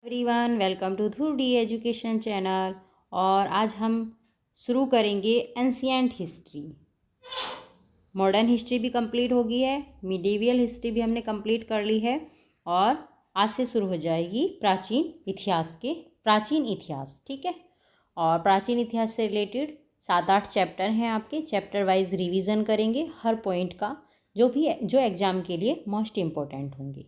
Everyone, welcome to Dhruv D education channel. और आज हम शुरू करेंगे एंशिएंट हिस्ट्री। मॉडर्न हिस्ट्री भी कंप्लीट हो गई है, मिडिवियल हिस्ट्री भी हमने कंप्लीट कर ली है और आज से शुरू हो जाएगी प्राचीन इतिहास। ठीक है। और प्राचीन इतिहास से रिलेटेड 7-8 चैप्टर हैं आपके। चैप्टर वाइज रिवीजन करेंगे हर पॉइंट का, जो एग्ज़ाम के लिए मोस्ट इम्पोर्टेंट होंगे।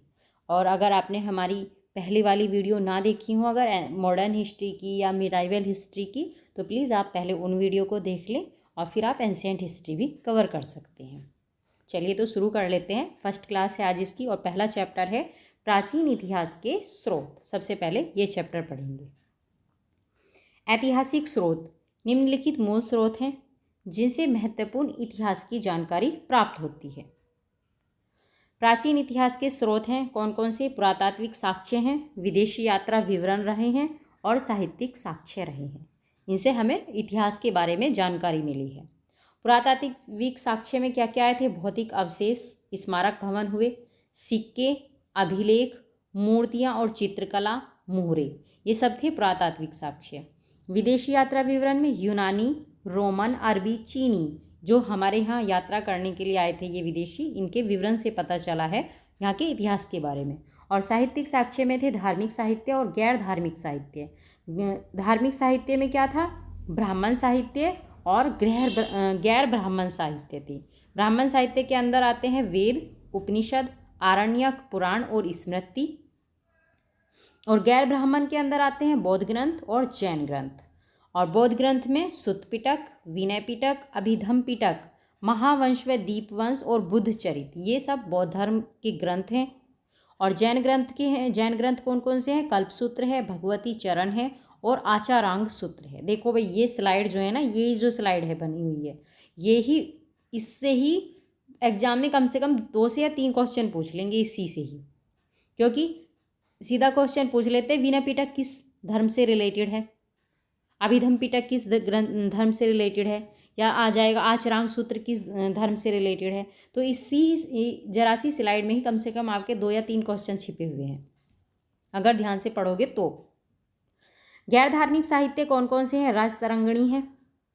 और अगर आपने हमारी पहली वाली वीडियो ना देखी हो, अगर मॉडर्न हिस्ट्री की या मिडाइवल हिस्ट्री की, तो प्लीज़ आप पहले उन वीडियो को देख लें और फिर आप एंशिएंट हिस्ट्री भी कवर कर सकते हैं। चलिए तो शुरू कर लेते हैं। फर्स्ट क्लास है आज इसकी और पहला चैप्टर है प्राचीन इतिहास के स्रोत। सबसे पहले ये चैप्टर पढ़ेंगे। ऐतिहासिक स्रोत निम्नलिखित मूल स्रोत हैं जिनसे महत्वपूर्ण इतिहास की जानकारी प्राप्त होती है। प्राचीन इतिहास के स्रोत हैं कौन कौन से? पुरातात्विक साक्ष्य हैं, विदेशी यात्रा विवरण रहे हैं और साहित्यिक साक्ष्य रहे हैं। इनसे हमें इतिहास के बारे में जानकारी मिली है। पुरातात्विक साक्ष्य में क्या क्या आए थे? भौतिक अवशेष, स्मारक भवन हुए, सिक्के, अभिलेख, मूर्तियाँ और चित्रकला, मुहरे, ये सब थे पुरातात्विक साक्ष्य। विदेशी यात्रा विवरण में यूनानी, रोमन, अरबी, चीनी जो हमारे यहाँ यात्रा करने के लिए आए थे, ये विदेशी, इनके विवरण से पता चला है यहाँ के इतिहास के बारे में। और साहित्यिक साक्ष्य में थे धार्मिक साहित्य और गैर धार्मिक साहित्य। धार्मिक साहित्य में क्या था? ब्राह्मण साहित्य और गैर ब्राह्मण साहित्य थे। ब्राह्मण साहित्य के अंदर आते हैं वेद, उपनिषद, आरण्यक, पुराण और स्मृति। और गैर ब्राह्मण के अंदर आते हैं बौद्ध ग्रंथ और जैन ग्रंथ। और बौद्ध ग्रंथ में सुत्त पिटक, विनय पिटक, अभिधम पिटक, महावंश व दीपवंश और बुद्ध चरित, ये सब बौद्ध धर्म के ग्रंथ हैं। और जैन ग्रंथ के हैं, जैन ग्रंथ कौन कौन से हैं? कल्पसूत्र है, भगवती चरण है और आचारांग सूत्र है। देखो भाई, ये स्लाइड जो है ना, ये जो स्लाइड है बनी हुई है, ये ही, इससे ही एग्जाम में कम से कम 2 से या 3 क्वेश्चन पूछ लेंगे इसी से ही। क्योंकि सीधा क्वेश्चन पूछ लेते हैं विनय पिटक किस धर्म से रिलेटेड है, अभिधम पिटक किस धर्म से रिलेटेड है, या आ जाएगा आचरांग सूत्र किस धर्म से रिलेटेड है। तो इसी जरा सी स्लाइड में ही कम से कम आपके 2 या 3 क्वेश्चन छिपे हुए हैं अगर ध्यान से पढ़ोगे तो। गैर धार्मिक साहित्य कौन कौन से हैं? राजतरंगिणी है,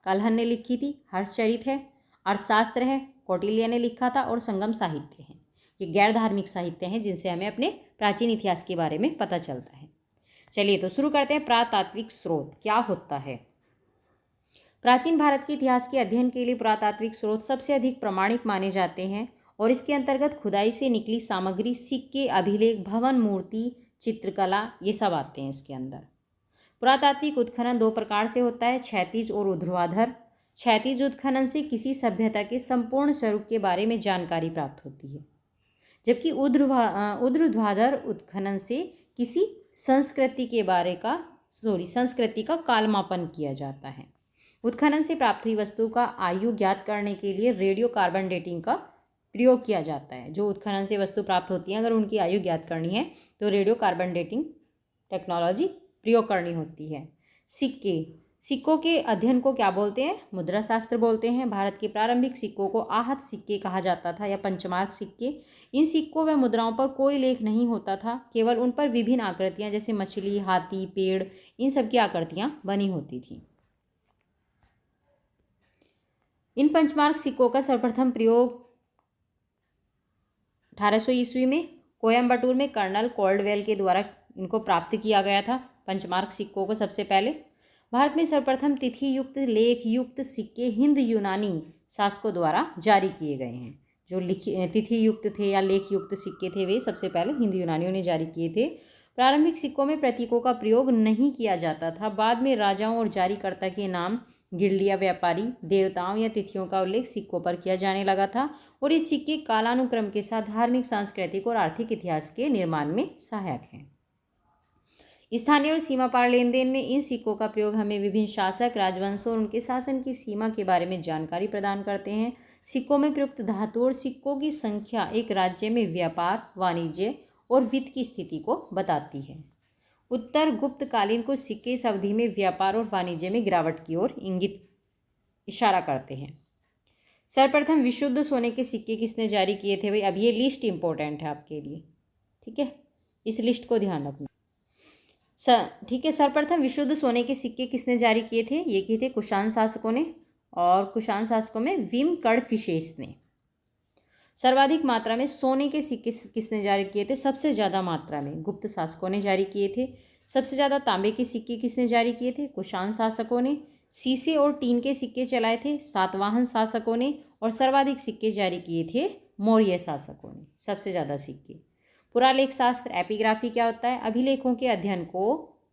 कलहन ने लिखी थी, हर्षचरित है, अर्थशास्त्र है, कौटिल्य ने लिखा था, और संगम साहित्य है। ये गैर धार्मिक साहित्य हैं जिनसे हमें अपने प्राचीन इतिहास के बारे में पता चलता है। चलिए तो शुरू करते हैं। पुरातात्विक स्रोत क्या होता है? प्राचीन भारत के इतिहास के अध्ययन के लिए पुरातात्विक स्रोत सबसे अधिक प्रामाणिक माने जाते हैं और इसके अंतर्गत खुदाई से निकली सामग्री, सिक्के, अभिलेख, भवन, मूर्ति, चित्रकला, ये सब आते हैं इसके अंदर। पुरातात्विक उत्खनन 2 प्रकार से होता है, क्षैतिज और ऊर्ध्वाधर। क्षैतिज उत्खनन से किसी सभ्यता के संपूर्ण स्वरूप के बारे में जानकारी प्राप्त होती है, जबकि ऊर्ध्वाधर उत्खनन से किसी संस्कृति का कालमापन किया जाता है। उत्खनन से प्राप्त हुई वस्तु का आयु ज्ञात करने के लिए रेडियो कार्बन डेटिंग का प्रयोग किया जाता है। जो उत्खनन से वस्तु प्राप्त होती है, अगर उनकी आयु ज्ञात करनी है तो रेडियो कार्बन डेटिंग टेक्नोलॉजी प्रयोग करनी होती है। सिक्कों के अध्ययन को क्या बोलते हैं? मुद्रा शास्त्र बोलते हैं। भारत के प्रारंभिक सिक्कों को आहत सिक्के कहा जाता था या पंचमार्क सिक्के। इन सिक्कों व मुद्राओं पर कोई लेख नहीं होता था, केवल उन पर विभिन्न आकृतियां जैसे मछली, हाथी, पेड़, इन सब की आकृतियां बनी होती थी। इन पंचमार्क सिक्कों का सर्वप्रथम प्रयोग 1800 ईस्वी में कोयम्बटूर में कर्नल कॉल्डवेल के द्वारा इनको प्राप्त किया गया था। पंचमार्क सिक्कों को सबसे पहले भारत में सर्वप्रथम तिथि युक्त, लेख युक्त सिक्के हिंद यूनानी शासकों द्वारा जारी किए गए हैं। जो तिथि युक्त थे या लेख युक्त सिक्के थे, वे सबसे पहले हिंद यूनानियों ने जारी किए थे। प्रारंभिक सिक्कों में प्रतीकों का प्रयोग नहीं किया जाता था। बाद में राजाओं और जारीकर्ता के नाम, गिरलिया व्यापारी, देवताओं या तिथियों का उल्लेख सिक्कों पर किया जाने लगा था और ये सिक्के कालानुक्रम के साथ धार्मिक, सांस्कृतिक और आर्थिक इतिहास के निर्माण में सहायक हैं। स्थानीय और सीमा पार लेन देन में इन सिक्कों का प्रयोग हमें विभिन्न शासक, राजवंशों और उनके शासन की सीमा के बारे में जानकारी प्रदान करते हैं। सिक्कों में प्रयुक्त धातु और सिक्कों की संख्या एक राज्य में व्यापार, वाणिज्य और वित्त की स्थिति को बताती है। उत्तर गुप्तकालीन कुछ सिक्के इस अवधि में व्यापार और वाणिज्य में गिरावट की ओर इशारा करते हैं। सर्वप्रथम विशुद्ध सोने के सिक्के किसने जारी किए थे? भाई अब ये लिस्ट इंपॉर्टेंट है आपके लिए, ठीक है, इस लिस्ट को ध्यान रखना। ठीक है, सर्वप्रथम विशुद्ध सोने के सिक्के किसने जारी किए थे? ये किए थे कुषाण शासकों ने, और कुषाण शासकों में विम कड़फिशेस ने। सर्वाधिक मात्रा में सोने के सिक्के किसने जारी किए थे? सबसे ज़्यादा मात्रा में गुप्त शासकों ने जारी किए थे। सबसे ज़्यादा तांबे के सिक्के किसने जारी किए थे? कुषाण शासकों ने। सीसे और टीन के सिक्के चलाए थे सातवाहन शासकों ने, और सर्वाधिक सिक्के जारी किए थे मौर्य शासकों ने, सबसे ज़्यादा सिक्के। पुरालेख शास्त्र एपिग्राफी क्या होता है? अभिलेखों के अध्ययन को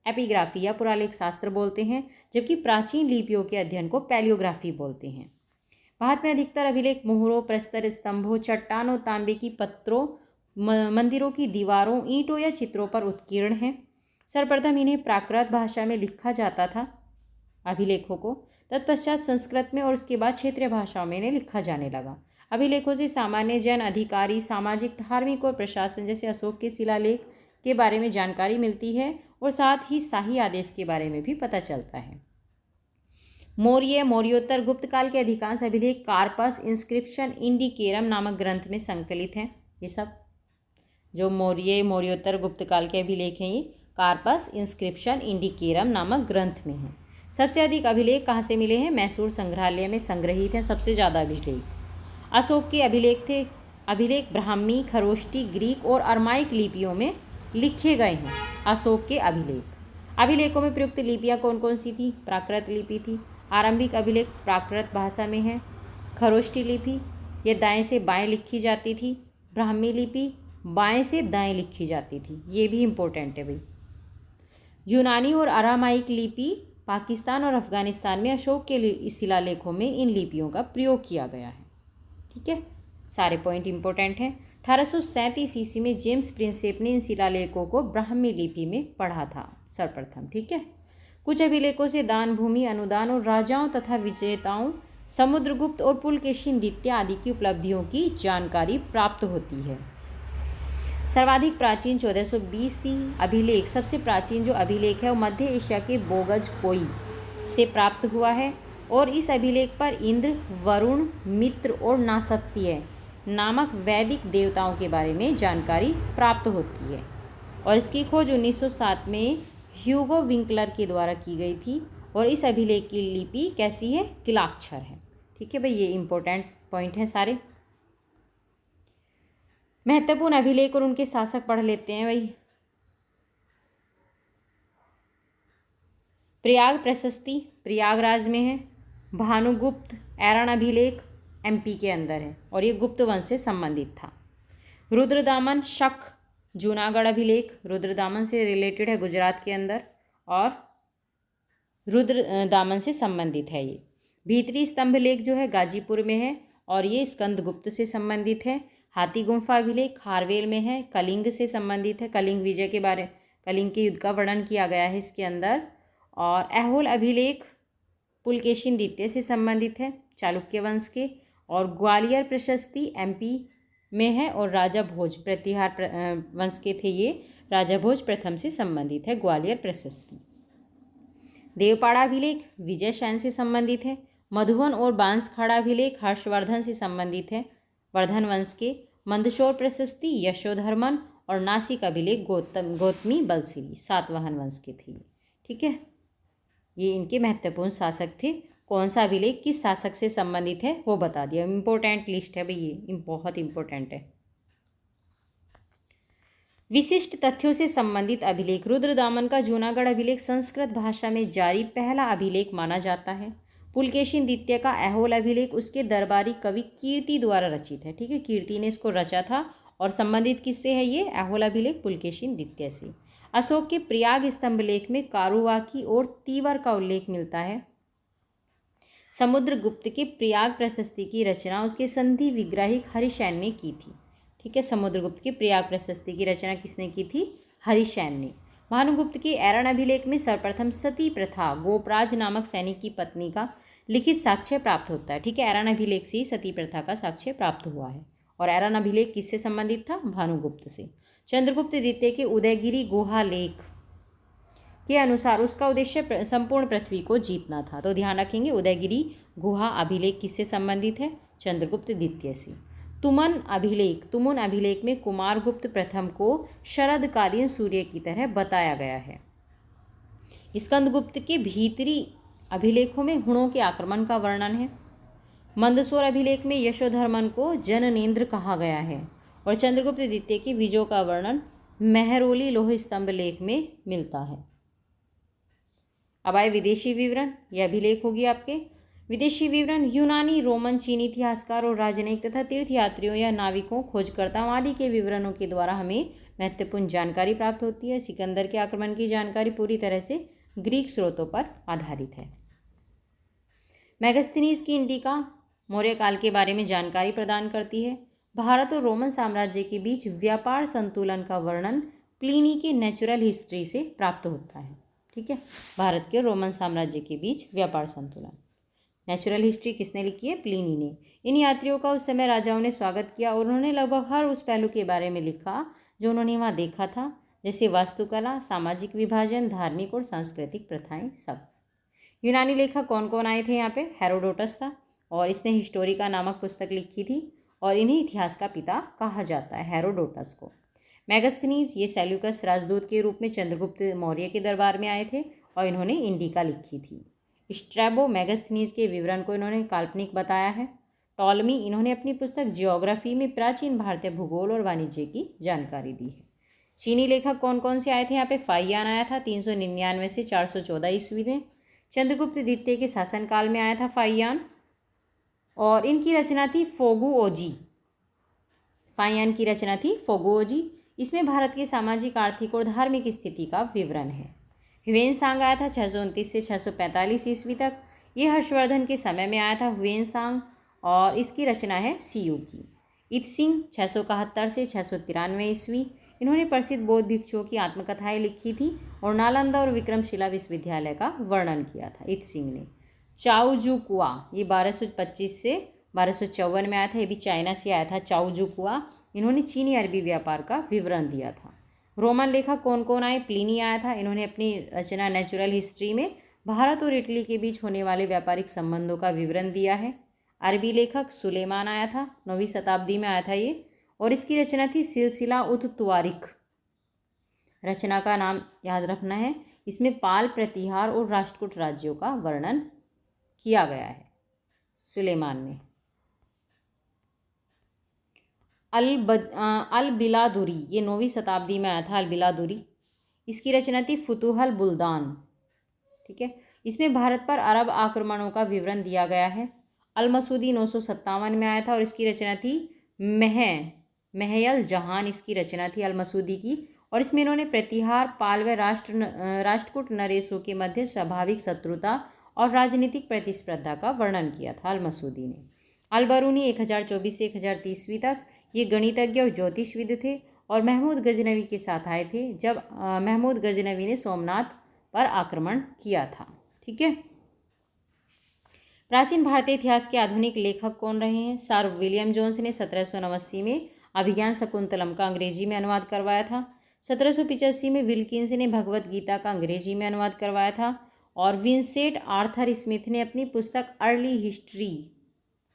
एपिग्राफी या पुरालेख शास्त्र बोलते हैं, जबकि प्राचीन लिपियों के अध्ययन को पैलियोग्राफी बोलते हैं। भारत में अधिकतर अभिलेख मोहरों, प्रस्तर स्तंभों, चट्टानों, तांबे की पत्रों, मंदिरों की दीवारों, ईंटों या चित्रों पर उत्कीर्ण हैं। सर्वप्रथम इन्हें प्राकृत भाषा में लिखा जाता था अभिलेखों को, तत्पश्चात संस्कृत में और उसके बाद क्षेत्रीय भाषाओं में इन्हें लिखा जाने लगा। अभिलेखों से सामान्य जन, अधिकारी, सामाजिक, धार्मिक और प्रशासन जैसे अशोक के शिलालेख के बारे में जानकारी मिलती है, और साथ ही शाही आदेश के बारे में भी पता चलता है। मौर्य, मौर्योत्तर, गुप्त काल के अधिकांश अभिलेख कार्पस इंस्क्रिप्शन इंडिकेरम नामक ग्रंथ में संकलित हैं। ये सब जो मौर्य, मौर्योत्तर, गुप्त काल के अभिलेख हैं, ये कार्पस इंस्क्रिप्शन इंडिकेरम नामक ग्रंथ में हैं। सबसे अधिक अभिलेख कहाँ से मिले हैं? मैसूर संग्रहालय में संग्रहित हैं सबसे ज़्यादा अभिलेख। अशोक के अभिलेख थे। अभिलेख ब्राह्मी, खरोष्टी, ग्रीक और अरमाइक लिपियों में लिखे गए हैं। अशोक के अभिलेखों में प्रयुक्त लिपियाँ कौन कौन सी थी? प्राकृत लिपि थी। आरंभिक अभिलेख प्राकृत भाषा में है। खरोष्टी लिपि ये दाएं से बाएं लिखी जाती थी। ब्राह्मी लिपि बाएं से दाएं लिखी जाती थी, ये भी इम्पोर्टेंट है भाई। यूनानी और अरामाइक लिपि पाकिस्तान और अफगानिस्तान में अशोक के शिलालेखों में इन लिपियों का प्रयोग किया गया है। ठीक है, सारे पॉइंट इंपॉर्टेंट हैं। 1837 ईस्वी में जेम्स प्रिंसेप ने इन शिलालेखों को ब्राह्मी लिपि में पढ़ा था सर्वप्रथम। ठीक है, कुछ अभिलेखों से दान, भूमि, अनुदान और राजाओं तथा विजेताओं, समुद्रगुप्त और पुलकेशिन द्वितीय आदि की उपलब्धियों की जानकारी प्राप्त होती है। सर्वाधिक प्राचीन 1420 अभिलेख, सबसे प्राचीन जो अभिलेख है वो मध्य एशिया के बोगज कोई से प्राप्त हुआ है, और इस अभिलेख पर इंद्र, वरुण, मित्र और नासत्य नामक वैदिक देवताओं के बारे में जानकारी प्राप्त होती है। और इसकी खोज 1907 में ह्यूगो विंकलर के द्वारा की गई थी, और इस अभिलेख की लिपि कैसी है? किलाक्षर है। ठीक है भाई, ये इंपॉर्टेंट पॉइंट हैं सारे। महत्वपूर्ण अभिलेख और उनके शासक पढ़ लेते हैं भाई। प्रयाग प्रशस्ति प्रयागराज में है। भानुगुप्त ऐरण अभिलेख एमपी के अंदर है, और ये गुप्त वंश से संबंधित था। रुद्रदामन शक जूनागढ़ अभिलेख रुद्रदामन से रिलेटेड है, गुजरात के अंदर, और रुद्रदामन से संबंधित है ये। भीतरी स्तंभ लेख जो है गाजीपुर में है, और ये स्कंदगुप्त से संबंधित है। हाथी गुम्फा अभिलेख खारवेल में है, कलिंग से संबंधित है। कलिंग विजय के बारे, कलिंग के युद्ध का वर्णन किया गया है इसके अंदर। और ऐहोल अभिलेख पुलकेशिन द्वितीय से संबंधित है, चालुक्य वंश के। और ग्वालियर प्रशस्ति एमपी में है, और राजा भोज प्रतिहार वंश के थे ये, राजा भोज प्रथम से संबंधित है ग्वालियर प्रशस्ति। देवपाड़ा अभिलेख विजय शैन से संबंधित है। मधुबन और बांसखाड़ा अभिलेख हर्षवर्धन से संबंधित है, वर्धन वंश के। मंदसौर प्रशस्ति यशोधर्मन, और नासिक अभिलेख गौतमी बलसिली सातवाहन वंश के थे। ठीक है, ये इनके महत्वपूर्ण शासक थे। कौन सा अभिलेख किस शासक से संबंधित है वो बता दिया। इम्पोर्टेंट लिस्ट है भाई, ये बहुत इंपॉर्टेंट है। विशिष्ट तथ्यों से संबंधित अभिलेख रुद्रदामन का जूनागढ़ अभिलेख संस्कृत भाषा में जारी पहला अभिलेख माना जाता है। पुलकेशिन द्वितीय का ऐहोल अभिलेख उसके दरबारी कवि कीर्ति द्वारा रचित है। ठीक है, कीर्ति ने इसको रचा था, और संबंधित किससे है ये? ऐहोल अभिलेख पुलकेशिन द्वितीय से। अशोक के प्रयाग स्तंभ लेख में कारुवाकी और तीवर का उल्लेख मिलता है। समुद्रगुप्त के प्रयाग प्रशस्ति की रचना उसके संधि विग्राहिक हरिशैन ने की थी। ठीक है, समुद्रगुप्त की प्रयाग प्रशस्ति की रचना किसने की थी? हरिशैन ने। भानुगुप्त के ऐरण अभिलेख में सर्वप्रथम सती प्रथा गोपराज नामक सैनिक की पत्नी का लिखित साक्ष्य प्राप्त होता है। ठीक है, ऐरण अभिलेख से ही सती प्रथा का साक्ष्य प्राप्त हुआ है, और ऐरण अभिलेख किससे संबंधित था? भानुगुप्त से। चंद्रगुप्त द्वितीय के उदयगिरी गुहा लेख के अनुसार उसका उद्देश्य संपूर्ण पृथ्वी को जीतना था। तो ध्यान रखेंगे, उदयगिरी गुहा अभिलेख किससे संबंधित है? चंद्रगुप्त द्वितीय से। तुमुन अभिलेख में कुमारगुप्त प्रथम को शरदकालीन सूर्य की तरह बताया गया है। स्कंदगुप्त के भीतरी अभिलेखों में हुणों के आक्रमण का वर्णन है। मंदसौर अभिलेख में यशोधर्मन को जननेंद्र कहा गया है और चंद्रगुप्त द्वितीय की विजयों का वर्णन मेहरौली लोह स्तंभ लेख में मिलता है। अब आए विदेशी विवरण। यह अभिलेख होगी आपके। विदेशी विवरण यूनानी, रोमन, चीनी इतिहासकार और राजनयिक तथा तीर्थयात्रियों या नाविकों, खोजकर्ताओं आदि के विवरणों के द्वारा हमें महत्वपूर्ण जानकारी प्राप्त होती है। सिकंदर के आक्रमण की जानकारी पूरी तरह से ग्रीक स्रोतों पर आधारित है। मेगास्थनीज की इंडिका मौर्य काल के बारे में जानकारी प्रदान करती है। भारत और रोमन साम्राज्य के बीच व्यापार संतुलन का वर्णन प्लिनी के नेचुरल हिस्ट्री से प्राप्त होता है। ठीक है, भारत के रोमन साम्राज्य के बीच व्यापार संतुलन। नेचुरल हिस्ट्री किसने लिखी है? प्लिनी ने। इन यात्रियों का उस समय राजाओं ने स्वागत किया और उन्होंने लगभग हर उस पहलू के बारे में लिखा जो उन्होंने वहाँ देखा था, जैसे वास्तुकला, सामाजिक विभाजन, धार्मिक और सांस्कृतिक प्रथाएं सब। यूनानी लेखक कौन कौन आए थे यहाँ पे? हेरोडोटस था और इसने हिस्टोरिका नामक पुस्तक लिखी थी और इन्हें इतिहास का पिता कहा जाता है, हेरोडोटस को। मेगास्थनीज ये सेल्यूकस राजदूत के रूप में चंद्रगुप्त मौर्य के दरबार में आए थे और इन्होंने इंडिका लिखी थी। स्ट्रैबो मेगास्थनीज के विवरण को इन्होंने काल्पनिक बताया है। टॉलमी इन्होंने अपनी पुस्तक जियोग्राफी में प्राचीन भारतीय भूगोल और वाणिज्य की जानकारी दी है। चीनी लेखक कौन कौन से आए थे यहाँ पे? फाइयान आया था 399 से 414 ईस्वी में। चंद्रगुप्त द्वितीय के शासनकाल में आया था फाइयान और इनकी रचना थी फोगुओजी। फाइयान की रचना थी फोगुओजी। इसमें भारत की सामाजिक, आर्थिक और धार्मिक स्थिति का विवरण है। ह्वेनसांग आया था 629 से 645 ईस्वी तक। ये हर्षवर्धन के समय में आया था ह्वेनसांग और इसकी रचना है सीयू की। इत्सिंग 671 से 693 ईस्वी। इन्होंने प्रसिद्ध बौद्ध भिक्षुओं की आत्मकथाएं लिखी थी और नालंदा और विक्रमशिला विश्वविद्यालय का वर्णन किया था इत्सिंग ने। चाओजुकुआ ये 1225 से 1254 में आया था, ये भी चाइना से आया था चाओजुकुआ। इन्होंने चीनी अरबी व्यापार का विवरण दिया था। रोमन लेखक कौन कौन आए? प्लिनी आया था, इन्होंने अपनी रचना नेचुरल हिस्ट्री में भारत और इटली के बीच होने वाले व्यापारिक संबंधों का विवरण दिया है। अरबी लेखक सुलेमान आया था, 9वीं शताब्दी में आया था ये और इसकी रचना थी सिलसिला उत तुवारिख। रचना का नाम याद रखना है, इसमें पाल, प्रतिहार और राष्ट्रकूट राज्यों का वर्णन किया गया है सुलेमान में। अल बिलादुरी ये 9वीं शताब्दी में आया था अल बिलादुरी। इसकी रचना थी फुतुहल बुल्दान। ठीक है, इसमें भारत पर अरब आक्रमणों का विवरण दिया गया है। अल मसूदी 957 में आया था और इसकी रचना थी महयल जहान। इसकी रचना थी अल मसूदी की और इसमें इन्होंने प्रतिहार, पाल व राष्ट्रकूट नरेशों के मध्य स्वाभाविक शत्रुता और राजनीतिक प्रतिस्पर्धा का वर्णन किया था अल मसूदी ने। अल बरूनी 1024 से 1030 तक ये गणितज्ञ और ज्योतिषविद थे और महमूद गजनवी के साथ आए थे जब महमूद गजनवी ने सोमनाथ पर आक्रमण किया था। ठीक है, प्राचीन भारतीय इतिहास के आधुनिक लेखक कौन रहे हैं? सर विलियम जोन्स ने 1789 में अभिज्ञान शकुंतलम का अंग्रेजी में अनुवाद करवाया था। 1785 में विल्किंस ने भगवत गीता का अंग्रेजी में अनुवाद करवाया था और विंसेंट आर्थर स्मिथ ने अपनी पुस्तक early history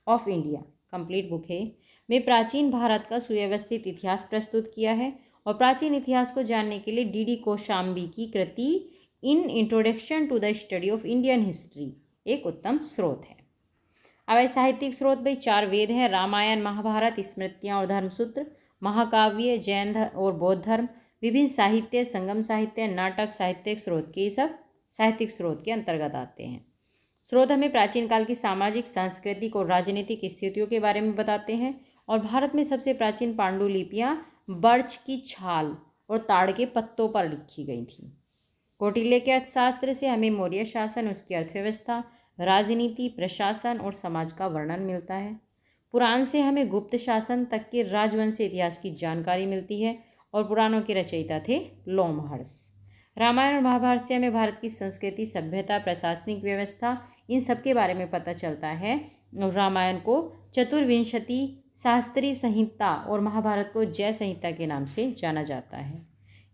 of India, complete book है, में प्राचीन भारत का सुव्यवस्थित इतिहास प्रस्तुत किया है। और प्राचीन इतिहास को जानने के लिए डी कोशाम्बी की कृति in introduction to the study of Indian history एक उत्तम स्रोत है। अब साहित्यिक स्रोत भाई 4 वेद हैं, रामायण, महाभारत, स्मृतियाँ और धर्मसूत्र, महाकाव्य, जैन और बौद्ध धर्म, विभिन्न साहित्य, संगम साहित्य, नाटक, साहित्यिक स्रोत के सब साहित्यिक स्रोत के अंतर्गत आते हैं। स्रोत हमें प्राचीन काल की सामाजिक, सांस्कृतिक और राजनीतिक स्थितियों के बारे में बताते हैं और भारत में सबसे प्राचीन पांडुलिपियाँ बर्च की छाल और ताड़ के पत्तों पर लिखी गई थीं। कौटिल्य के अर्थशास्त्र से हमें मौर्य शासन, उसकी अर्थव्यवस्था, राजनीति, प्रशासन और समाज का वर्णन मिलता है। पुराण से हमें गुप्त शासन तक के राजवंशीय इतिहास की जानकारी मिलती है और पुराणों के रचयिता थे लोमहर्ष। रामायण और महाभारत से हमें भारत की संस्कृति, सभ्यता, प्रशासनिक व्यवस्था, इन सब के बारे में पता चलता है। रामायण को चतुर्विंशति शास्त्री संहिता और महाभारत को जय संहिता के नाम से जाना जाता है।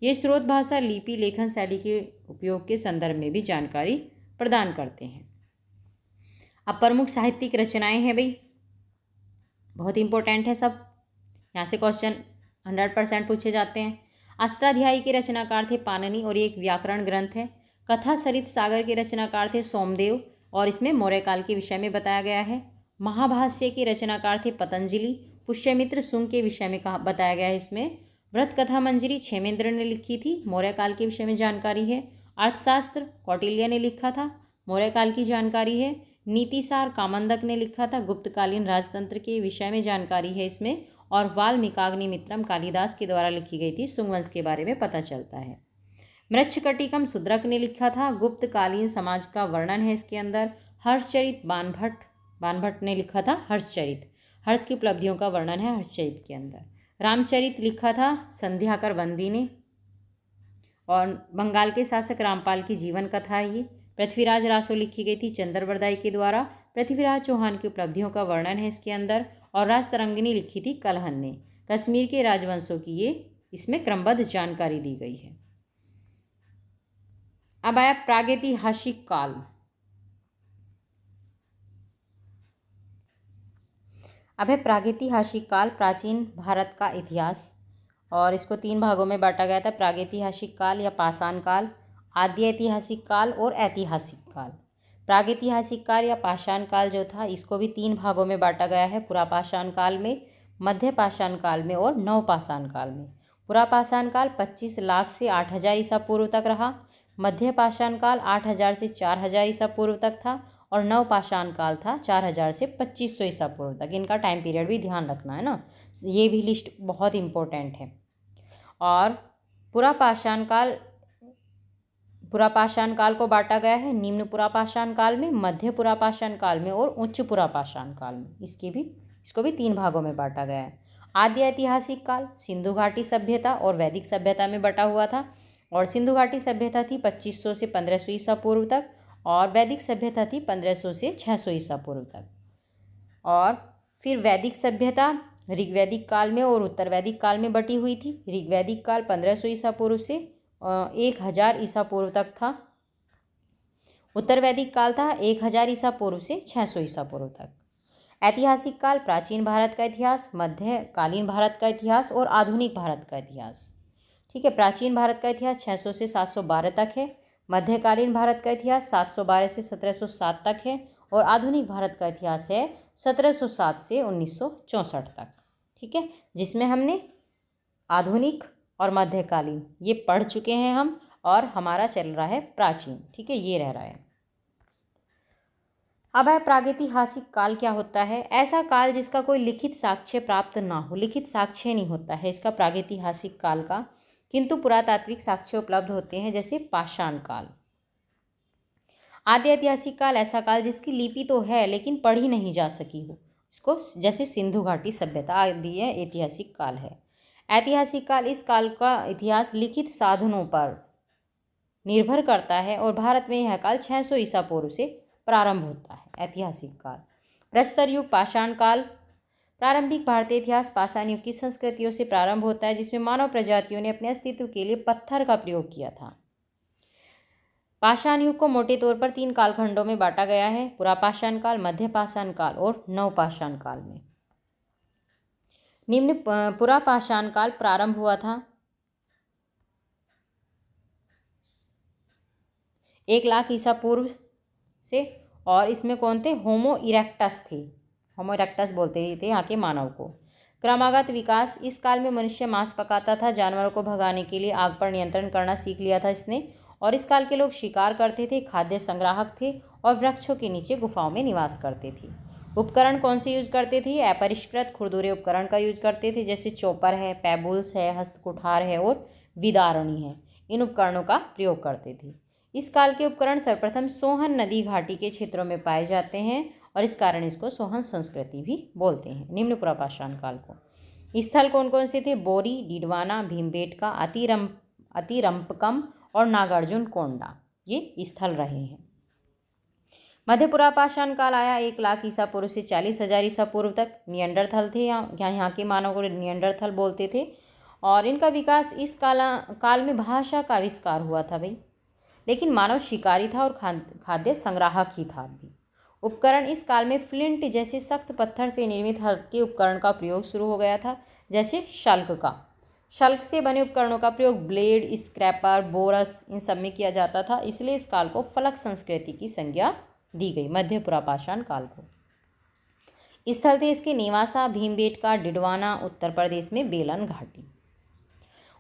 ये स्रोत भाषा, लिपि, लेखन शैली के उपयोग के संदर्भ में भी जानकारी प्रदान करते हैं। अब प्रमुख साहित्यिक रचनाएं हैं भाई, बहुत इंपॉर्टेंट है सब, यहाँ से क्वेश्चन 100% पूछे जाते हैं। अष्टाध्यायी के रचनाकार थे पाणिनि और ये एक व्याकरण ग्रंथ है। कथा सरित सागर के रचनाकार थे सोमदेव और इसमें मौर्य काल के विषय में बताया गया है। महाभाष्य के रचनाकार थे पतंजलि। पुष्यमित्र सुंग के विषय में कहा बताया गया है। इसमें व्रत कथा मंजरी क्षेमेंद्र ने लिखी थी, मौर्य काल के विषय में जानकारी है। अर्थशास्त्र कौटिल्य ने लिखा था, मौर्य काल की जानकारी है। नीतिसार कामंदक ने लिखा था, गुप्तकालीन राजतंत्र के विषय में जानकारी है इसमें। और वाल्मीकाग्निमित्रम कालिदास के द्वारा लिखी गई थी, सुंगवंश के बारे में पता चलता है। मृच्छकटिकम शूद्रक ने लिखा था, गुप्तकालीन समाज का वर्णन है इसके अंदर। हर्षचरित बानभट्ट ने लिखा था हर्षचरित, हर्ष की उपलब्धियों का वर्णन है हर्षचरित के अंदर। रामचरित लिखा था संध्याकर बंदी ने। और बंगाल के शासक रामपाल की जीवन कथा है ये। पृथ्वीराज रासो लिखी गई थी चंद्रबरदाई के द्वारा। पृथ्वीराज चौहान की उपलब्धियों का वर्णन है इसके अंदर। और राजतरंगिनी लिखी थी कलहन ने। कश्मीर के राजवंशों की ये इसमें क्रमबद्ध जानकारी दी गई है। अब आया प्रागैतिहासिक काल। अब है प्रागैतिहासिक काल, प्राचीन भारत का इतिहास। और इसको 3 भागों में बांटा गया था, प्रागैतिहासिक काल या पाषाण काल, आद्य ऐतिहासिक काल और ऐतिहासिक काल। प्रागैतिहासिक काल या पाषाण काल जो था इसको भी 3 भागों में बांटा गया है, पुरापाषाण काल में, मध्य पाषाण काल में और नवपाषाण काल में। पुरापाषाण काल 25 लाख से 8000 ईसा पूर्व तक रहा। मध्य पाषाण काल 8000 से 4000 ईसा पूर्व तक था। और नवपाषाण काल था 4000 से 2500 ईसा पूर्व तक। इनका टाइम पीरियड भी ध्यान रखना है ना, ये भी लिस्ट बहुत इंपॉर्टेंट है। और पुरापाषाण काल को बांटा गया है निम्न पुरापाषाण काल में, मध्य पुरापाषाण काल में और उच्च पुरापाषाण काल में। इसको भी 3 भागों में बांटा गया है। आद्य ऐतिहासिक काल सिंधु घाटी सभ्यता और वैदिक सभ्यता में बटा हुआ था। और सिंधु घाटी सभ्यता थी 2500 से 1500 ईसा पूर्व तक। और वैदिक सभ्यता थी 1500 से 600 ईसा पूर्व तक। और फिर वैदिक सभ्यता ऋग्वैदिक काल में और उत्तर वैदिक काल में बटी हुई थी। ऋग्वैदिक काल 1500 ईसा पूर्व से 1000 ईसा पूर्व तक था। उत्तर वैदिक काल था 1000 ईसा पूर्व से 600 ईसा पूर्व तक। ऐतिहासिक काल प्राचीन भारत का इतिहास, मध्यकालीन भारत का इतिहास और आधुनिक भारत का इतिहास। ठीक है, प्राचीन भारत का इतिहास 600 से 712 तक है। मध्यकालीन भारत का इतिहास 712 से 1707 तक है। और आधुनिक भारत का इतिहास है 1707 से 1964 तक। ठीक है, जिसमें हमने आधुनिक और मध्यकालीन ये पढ़ चुके हैं हम। और हमारा चल रहा है प्राचीन। ठीक है, ये रह रहा है। अब है प्रागैतिहासिक काल क्या होता है। ऐसा काल जिसका कोई लिखित साक्ष्य प्राप्त ना हो, लिखित साक्ष्य नहीं होता है इसका प्रागैतिहासिक काल का, किंतु पुरातात्विक साक्ष्य उपलब्ध होते हैं, जैसे पाषाण काल। आद्य ऐतिहासिक काल ऐसा काल जिसकी लिपि तो है लेकिन पढ़ी नहीं जा सकी हो, इसको जैसे सिंधु घाटी सभ्यता आदि ऐतिहासिक काल है। ऐतिहासिक काल इस काल का इतिहास लिखित साधनों पर निर्भर करता है। और भारत में यह काल 600 ईसा पूर्व से प्रारंभ होता है। ऐतिहासिक काल प्रस्तर युग पाषाण काल प्रारंभिक भारतीय इतिहास पाषाण युग की संस्कृतियों से प्रारंभ होता है, जिसमें मानव प्रजातियों ने अपने अस्तित्व के लिए पत्थर का प्रयोग किया था। पाषाण युग को मोटे तौर पर 3 कालखंडों में बांटा गया है, पुरापाषाण काल, मध्य पाषाण काल और नवपाषाण काल में। निम्न पुरापाषाण काल प्रारंभ हुआ था 1 लाख ईसा पूर्व से। और इसमें कौन थे? होमो इरेक्टस थे। होमो इरेक्टस बोलते थे यहाँ के मानव को। क्रमागत विकास इस काल में मनुष्य मांस पकाता था, जानवरों को भगाने के लिए आग पर नियंत्रण करना सीख लिया था इसने। और इस काल के लोग शिकार करते थे, खाद्य संग्राहक थे और वृक्षों के नीचे गुफाओं में निवास करते थे। उपकरण कौन से यूज करते थे? अपरिष्कृत खुरदुरे उपकरण का यूज करते थे, जैसे चॉपर है, पेबुल्स है, हस्तकुठार है और विदारणी है। इन उपकरणों का प्रयोग करते थे। इस काल के उपकरण सर्वप्रथम सोहन नदी घाटी के क्षेत्रों में पाए जाते हैं और इस कारण इसको सोहन संस्कृति भी बोलते हैं। निम्न पुरापाषाण काल को स्थल कौन कौन से थे? बोरी, डीडवाना, भीमबेटका, अतिरंपकम और नागार्जुन कोंडा, ये स्थल रहे हैं। मध्य पुरापाषाण काल आया 1 लाख ईसा पूर्व से 40,000 ईसा पूर्व तक। नियंडरथल थे, यहाँ के मानव को नियंडरथल बोलते थे। और इनका विकास इस काल में भाषा का आविष्कार हुआ था भाई, लेकिन मानव शिकारी था और खाद्य संग्राहक ही था भी। उपकरण इस काल में फ्लिंट जैसे सख्त पत्थर से निर्मित हल्के उपकरण का प्रयोग शुरू हो गया था, जैसे शल्क का। शल्क से बने उपकरणों का प्रयोग ब्लेड, स्क्रैपर, बोरस इन सब में किया जाता था, इसलिए इस काल को फलक संस्कृति की संज्ञा दी गई। मध्य पुरापाषाण काल को स्थल थे इसके नेवासा, भीमबेटका, डिडवाना, उत्तर प्रदेश में बेलन घाटी।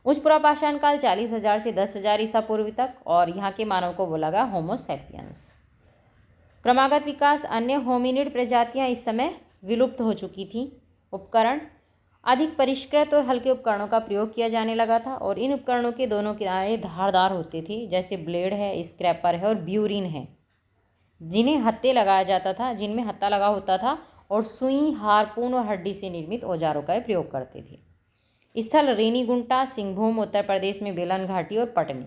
उच्च पुरापाषाण काल 40,000 से 10,000 ईसा पूर्व तक, और यहाँ के मानव को बोला गया होमो सैपियंस। क्रमागत विकास, अन्य होमिनिड प्रजातियां इस समय विलुप्त हो चुकी थीं। उपकरण, अधिक परिष्कृत और हल्के उपकरणों का प्रयोग किया जाने लगा था, और इन उपकरणों के दोनों किनारे धारदार होते थे, जैसे ब्लेड है, स्क्रैपर है और ब्यूरिन है, जिन्हें हत्थे लगाया जाता था, जिनमें हत्था लगा होता था, और सुई, हारपून और हड्डी से निर्मित औजारों का प्रयोग करते थे। स्थल रेनीगुंटा, सिंहभूम, उत्तर प्रदेश में बेलन घाटी और पटनी।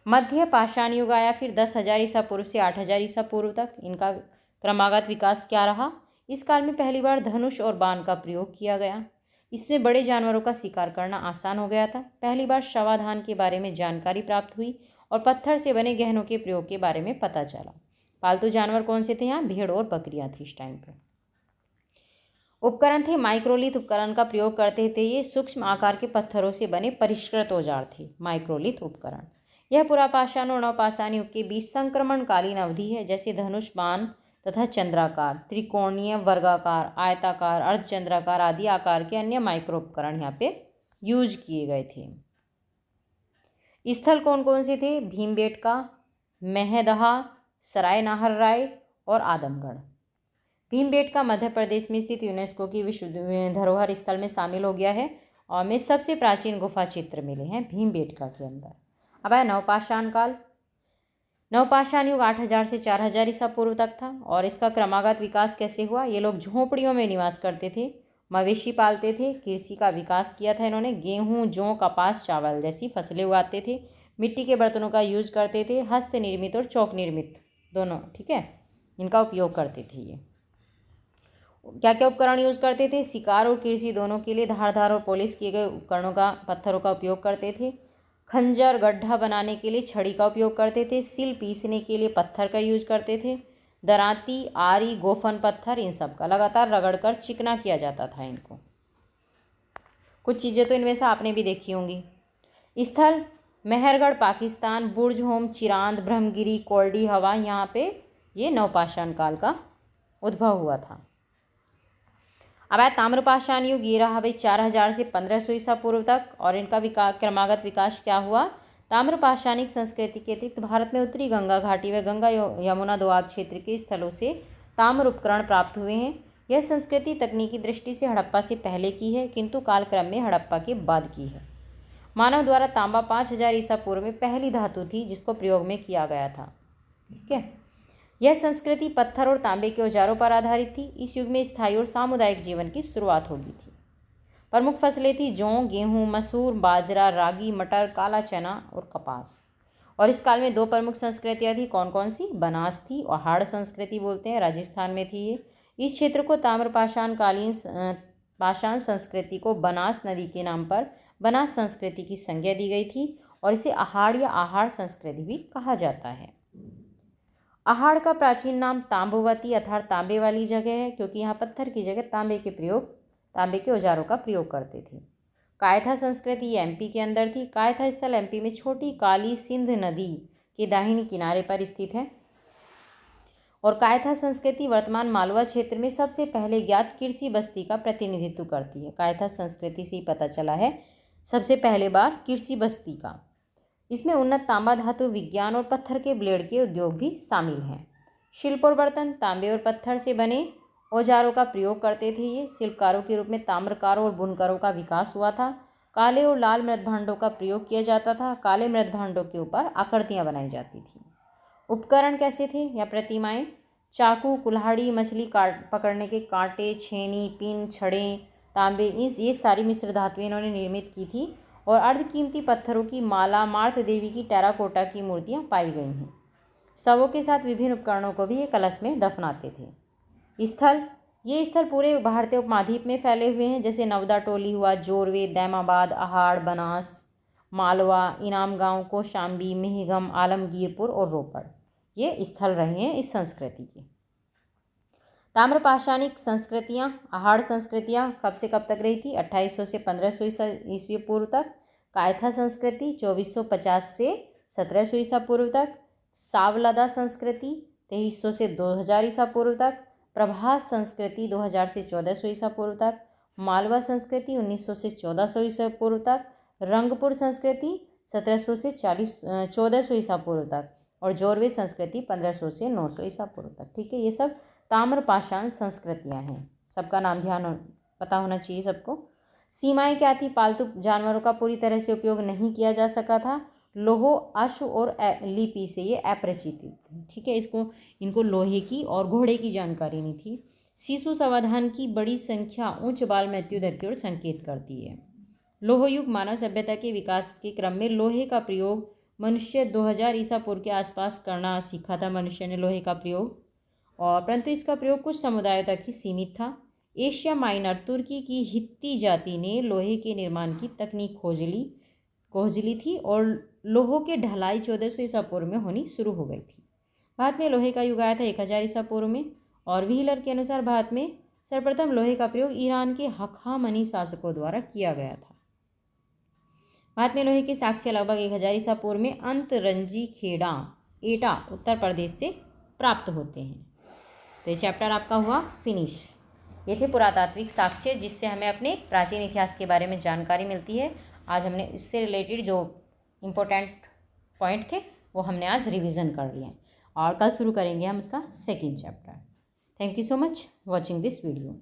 मध्य पाषाण युग आया फिर 10,000 ईसा पूर्व से 8,000 ईसा पूर्व तक। इनका क्रमागत विकास क्या रहा? इस काल में पहली बार धनुष और बाण का प्रयोग किया गया। इसमें बड़े जानवरों का शिकार करना आसान हो गया था। पहली बार शवाधान के बारे में जानकारी प्राप्त हुई और पत्थर से बने गहनों के प्रयोग के बारे में पता चला। पालतू जानवर कौन से थे? यहाँ भेड़ और बकरियां थी इस टाइम पे। उपकरण थे माइक्रोलिथ उपकरण का प्रयोग करते थे। ये सूक्ष्म आकार के पत्थरों से बने परिष्कृत औजार थे, माइक्रोलिथ उपकरण। यह पुरापाषाण और नवपाषाण युग के बीच संक्रमणकालीन अवधि है, जैसे धनुष, बाण तथा चंद्राकार, त्रिकोणीय, वर्गाकार, आयताकार, अर्धचंद्राकार आदि आकार के अन्य माइक्रो उपकरण यहाँ पे यूज किए गए थे। स्थल कौन कौन से थे? भीमबेटका, महदहा, सराय नाहरराय और आदमगढ़। भीमबेटका मध्य प्रदेश में स्थित यूनेस्को की विश्व धरोहर स्थल में शामिल हो गया है, और में सबसे प्राचीन गुफा चित्र मिले हैं भीमबेटका के अंदर। अब है नवपाषाण काल। नवपाषाण युग 8,000 से 4,000 ईसा पूर्व तक था, और इसका क्रमागत विकास कैसे हुआ? ये लोग झोंपड़ियों में निवास करते थे, मवेशी पालते थे, कृषि का विकास किया था इन्होंने, गेहूँ, जौ, कपास, चावल जैसी फसलें उगाते थे, मिट्टी के बर्तनों का यूज करते थे, हस्त निर्मित और चौक निर्मित दोनों, ठीक है, इनका उपयोग करते थे। ये क्या क्या उपकरण यूज करते थे? शिकार और कृषि दोनों के लिए धारदार और पॉलिश किए गए उपकरणों का, पत्थरों का उपयोग करते थे। खंजर, गड्ढा बनाने के लिए छड़ी का उपयोग करते थे। सिल पीसने के लिए पत्थर का यूज करते थे। दराती, आरी, गोफन पत्थर, इन सब का लगातार रगड़कर चिकना किया जाता था इनको। कुछ चीज़ें तो इनमें से आपने भी देखी होंगी। स्थल मेहरगढ़ पाकिस्तान, बुर्ज होम, चिरांद, ब्रह्मगिरी, कोल्डी हवा, यहाँ पे ये नवपाषाण काल का उद्भव हुआ था। अब आया ताम्रपाषाण युग। ये रहा भाई 4,000 से 1,500 ईसा पूर्व तक, और इनका क्रमागत विकास क्या हुआ? ताम्रपाषाणिक संस्कृति के अतिरिक्त भारत में उत्तरी गंगा घाटी व गंगा यमुना दोआब क्षेत्र के स्थलों से ताम्र उपकरण प्राप्त हुए हैं। यह संस्कृति तकनीकी दृष्टि से हड़प्पा से पहले की है, किंतु कालक्रम में हड़प्पा के बाद की है। मानव द्वारा तांबा 5,000 ईसा पूर्व में पहली धातु थी जिसको प्रयोग में किया गया था, ठीक है। यह संस्कृति पत्थर और तांबे के औजारों पर आधारित थी। इस युग में स्थायी और सामुदायिक जीवन की शुरुआत होगी थी। प्रमुख फसलें थी जौ, गेहूँ, मसूर, बाजरा, रागी, मटर, काला चना और कपास। और इस काल में 2 प्रमुख संस्कृतियाँ थी। कौन कौन सी? बनास थी, और हाड़ संस्कृति बोलते हैं, राजस्थान में थी ये। इस क्षेत्र को ताम्रपाषाण कालीन पाषाण संस्कृति को बनास नदी के नाम पर बनास संस्कृति की संज्ञा दी गई थी, और इसे अहाड़ या आहाड़ संस्कृति भी कहा जाता है। अहाड़ का प्राचीन नाम तांबवती अर्थात तांबे वाली जगह है, क्योंकि यहाँ पत्थर की जगह तांबे के औजारों का प्रयोग करते थे। कायथा संस्कृति एमपी के अंदर थी। कायथा स्थल एमपी में छोटी काली सिंध नदी के दाहिने किनारे पर स्थित है, और कायथा संस्कृति वर्तमान मालवा क्षेत्र में सबसे पहले ज्ञात कृषि बस्ती का प्रतिनिधित्व करती है। कायथा संस्कृति से ही पता चला है सबसे पहले बार कृषि बस्ती का। इसमें उन्नत तांबा धातु विज्ञान और पत्थर के ब्लेड के उद्योग भी शामिल हैं। शिल्प और बर्तन तांबे और पत्थर से बने औजारों का प्रयोग करते थे। ये शिल्पकारों के रूप में ताम्रकारों और बुनकरों का विकास हुआ था। काले और लाल मृत भांडों का प्रयोग किया जाता था। काले मृत भांडों के ऊपर आकृतियाँ बनाई जाती थी। उपकरण कैसे थे या प्रतिमाएं? चाकू, कुल्हाड़ी, मछली पकड़ने के कांटे, छेनी, पिन, छड़ें, तांबे, ये सारी मिश्र धातुएं इन्होंने निर्मित की थी, और अर्धकीमती पत्थरों की माला, मार्त देवी की टेराकोटा की मूर्तियां पाई गई हैं। शवों के साथ विभिन्न उपकरणों को भी ये कलश में दफनाते थे। ये स्थल पूरे भारतीय उपमहाद्वीप में फैले हुए हैं, जैसे नवदा टोली हुआ, जोरवे, दैमाबाद, अहाड़, बनास, मालवा, इनाम गांव, कौशाम्बी, मेहगम, आलमगीरपुर और रोपड़ ये स्थल रहे हैं इस संस्कृति के। ताम्रपाषाणिक संस्कृतियाँ, आहार संस्कृतियाँ कब से कब तक रही थी? 2800 से 1500 ईस्वी पूर्व तक। कायथा संस्कृति 2450 से 1700 ईसा पूर्व तक। सावलदा संस्कृति 2300 से 2000 ईसा पूर्व तक। प्रभास संस्कृति 2000 से 1400 ईसा पूर्व तक। मालवा संस्कृति 1900 से 1400 ईसा पूर्व तक। रंगपुर संस्कृति 1700 से 1400 ईसा पूर्व तक। और जोरवे संस्कृति 1500 से 900 ईसा पूर्व तक। ठीक है, ये सब ताम्रपाषाण संस्कृतियाँ हैं। सबका नाम पता होना चाहिए सबको। सीमाएं क्या थी? पालतू जानवरों का पूरी तरह से उपयोग नहीं किया जा सका था। लोह, अश्व और लिपि से ये अपरिचित थे। ठीक है, इनको लोहे की और घोड़े की जानकारी नहीं थी। शिशु समाधान की बड़ी संख्या उच्च बाल मृत्यु दर की ओर संकेत करती है। लोह युग मानव सभ्यता के विकास के क्रम में लोहे का प्रयोग मनुष्य 2000 ईसा पूर्व के आसपास करना सीखा था। मनुष्य ने लोहे का प्रयोग, और परंतु इसका प्रयोग कुछ समुदायों तक ही सीमित था। एशिया माइनर तुर्की की हित्ती जाति ने लोहे के निर्माण की तकनीक खोज ली थी और लोहों के ढलाई 1400 ईसा पूर्व में होनी शुरू हो गई थी। भारत में लोहे का युग आया था 1000 ईसा पूर्व में, और व्हीलर के अनुसार भारत में सर्वप्रथम लोहे का प्रयोग ईरान के हखामनी शासकों द्वारा किया गया था। भारत में लोहे के साक्ष्य लगभग 1000 ईसा पूर्व में अंतरंजी खेड़ा एटा उत्तर प्रदेश से प्राप्त होते हैं। तो ये चैप्टर आपका हुआ फिनिश। ये थे पुरातात्विक साक्ष्य, जिससे हमें अपने प्राचीन इतिहास के बारे में जानकारी मिलती है। आज हमने इससे रिलेटेड जो इम्पोर्टेंट पॉइंट थे वो हमने आज रिवीजन कर लिए हैं, और कल शुरू करेंगे हम इसका second chapter. Thank you so much watching this video.